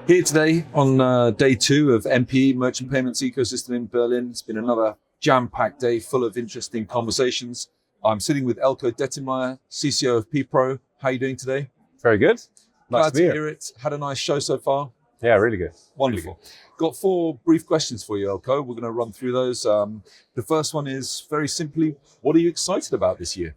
Here today on day 2 of MPE Merchant Payments Ecosystem in Berlin. It's been another jam-packed day full of interesting conversations. I'm sitting with Eelco Dettingmeijer, CCO of PPRO. How are you doing today? Very good. Nice Glad to be here. hear it. Had a nice show so far. Yeah, really good. Wonderful. Really good. Got 4 brief questions for you, Eelco. We're going to run through those. The first one is very simply, what are you excited about this year?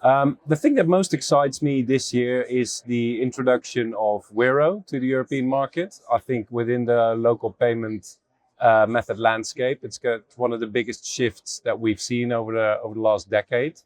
The thing that most excites me this year is the introduction of Wero to the European market. I think within the local payment method landscape, it's got one of the biggest shifts that we've seen over the last decade,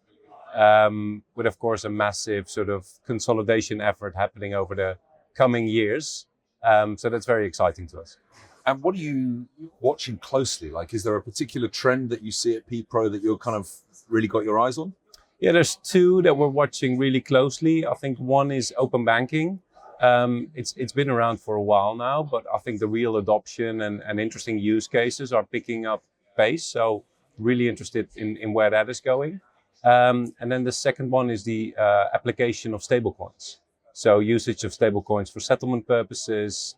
with of course a massive sort of consolidation effort happening over the coming years. So that's very exciting to us. And what are you watching closely? Like, is there a particular trend that you see at PPRO that you're kind of really got your eyes on? Yeah, there's 2 that we're watching really closely. I think one is open banking. It's been around for a while now, but I think the real adoption and interesting use cases are picking up pace. So really interested in where that is going. And then the second one is the application of stablecoins. So usage of stablecoins for settlement purposes.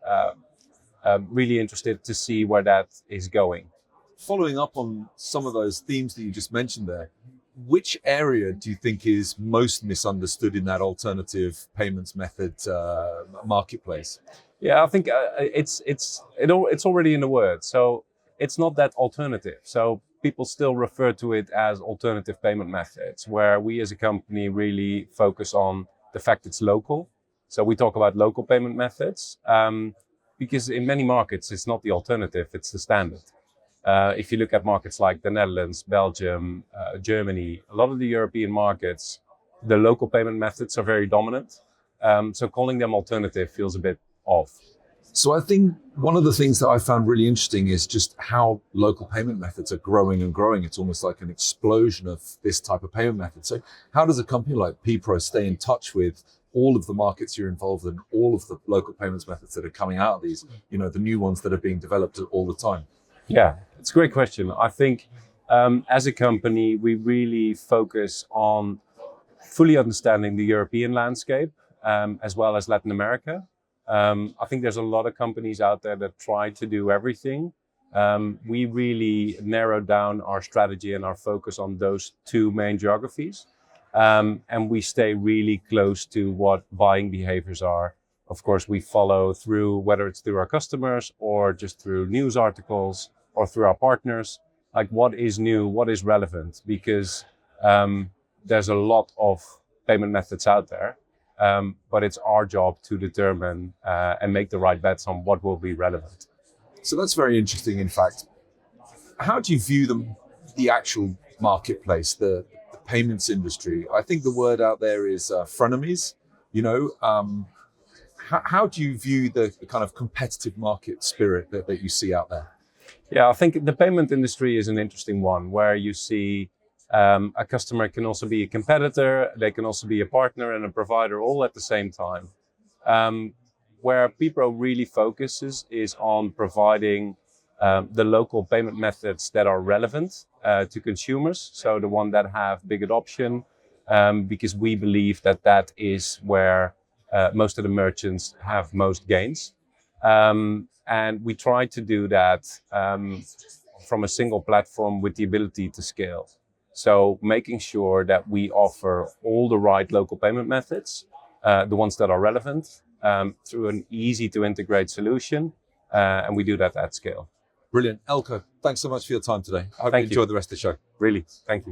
Really interested to see where that is going. Following up on some of those themes that you just mentioned there, which area do you think is most misunderstood in that alternative payments method marketplace? Yeah, I think it's already in the word. So it's not that alternative. So people still refer to it as alternative payment methods, where we as a company really focus on the fact it's local. So we talk about local payment methods because in many markets it's not the alternative, it's the standard. If you look at markets like the Netherlands, Belgium, Germany, a lot of the European markets, the local payment methods are very dominant. So calling them alternative feels a bit off. So I think one of the things that I found really interesting is just how local payment methods are growing and growing. It's almost like an explosion of this type of payment method. So how does a company like PPRO stay in touch with all of the markets you're involved in, all of the local payments methods that are coming out of these, the new ones that are being developed all the time? Yeah, it's a great question. I think as a company, we really focus on fully understanding the European landscape as well as Latin America. I think there's a lot of companies out there that try to do everything. We really narrowed down our strategy and our focus on those 2 main geographies. And we stay really close to what buying behaviors are. Of course, we follow through, whether it's through our customers or just through news articles or through our partners, like what is new, what is relevant, because there's a lot of payment methods out there, but it's our job to determine and make the right bets on what will be relevant. So that's very interesting, in fact. How do you view the actual marketplace, the payments industry? I think the word out there is frenemies, How do you view the kind of competitive market spirit that you see out there? Yeah, I think the payment industry is an interesting one where you see a customer can also be a competitor, they can also be a partner and a provider all at the same time. Where PPRO really focuses is on providing the local payment methods that are relevant to consumers. So the one that have big adoption, because we believe that is where most of the merchants have most gains. And we try to do that from a single platform with the ability to scale. So making sure that we offer all the right local payment methods, the ones that are relevant, through an easy to integrate solution. And we do that at scale. Brilliant. Eelco, thanks so much for your time today. I hope you enjoyed the rest of the show. Really, thank you.